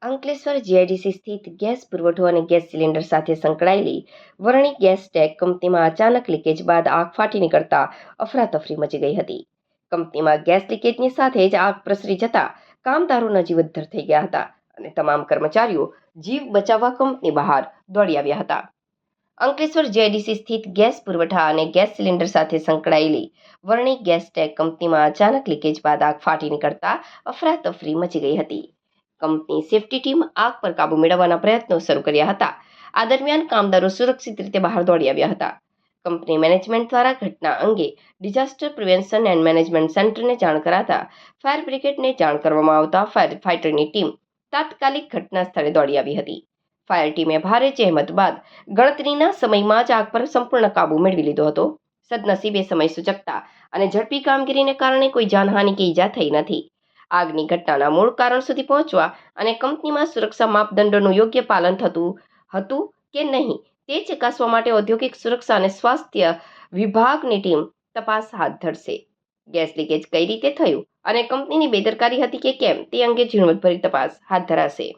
Ankleshwar GIDC સ્થિત gas પુરવઠો અને ગેસ સિલિન્ડર સાથે સંકળાયેલી વરણી ગેસ ટેક કંપનીમાં અચાનક લીકેજ બાદ આગ ફાટી નીકળતા અફરાતફરી મચી ગઈ હતી. કંપનીમાં ગેસ લીકેજની સાથે જ આગ પ્રસરી જતા કામદારો નજીવદ્ધર થઈ ગયા હતા અને તમામ કર્મચારીઓ જીવ બચાવવા કંપની બહાર દોડી આવ્યા હતા. અંકલેશ્વર જીઆઈડીસી સ્થિત ગેસ પુરવઠા અને ગેસ સિલિન્ડર સાથે સંકળાયેલી વરણી ગેસ ટેક કંપનીમાં અચાનક લીકેજ બાદ આગ ફાટી નીકળતા અફરાતફરી મચી ગઈ હતી. કંપની સેફટી ટીમ આગ પર કાબુ મેળવવાના પ્રયત્નો શરૂ કર્યા હતા. આ દરમિયાન કામદારો સુરક્ષિત રીતે બહાર દોડી આવ્યા હતા. કંપની મેનેજમેન્ટ દ્વારા ઘટના અંગે ડિઝાસ્ટર પ્રિવેન્શન એન્ડ મેનેજમેન્ટ સેન્ટરને જાણ કરાતા ફાયર બ્રિગેડને જાણ કરવામાં આવતા ફાયર ફાઇટરની ટીમ તાત્કાલિક ઘટના સ્થળે દોડી આવી હતી. ફાયર ટીમે ભારે જહેમત બાદ ગણતરીના સમયમાં જ આગ પર સંપૂર્ણ કાબુ મેળવી લીધો હતો. સદનસીબે સમય સૂચકતા અને ઝડપી કામગીરીને કારણે કોઈ જાનહાનિ કે ઈજા થઈ નથી. આગની ઘટનાના મૂળ કારણ સુધી પહોંચવા અને કંપનીમાં સુરક્ષા માપદંડોનું યોગ્ય પાલન થતું હતું કે નહીં તે ચકાસવા માટે ઔદ્યોગિક સુરક્ષા અને સ્વાસ્થ્ય વિભાગની ટીમ તપાસ હાથ ધરશે. ગેસ લીકેજ કઈ રીતે થયું અને કંપનીની બેદરકારી હતી કે કેમ તે અંગે ઝીણવટભરી તપાસ હાથ ધરાશે.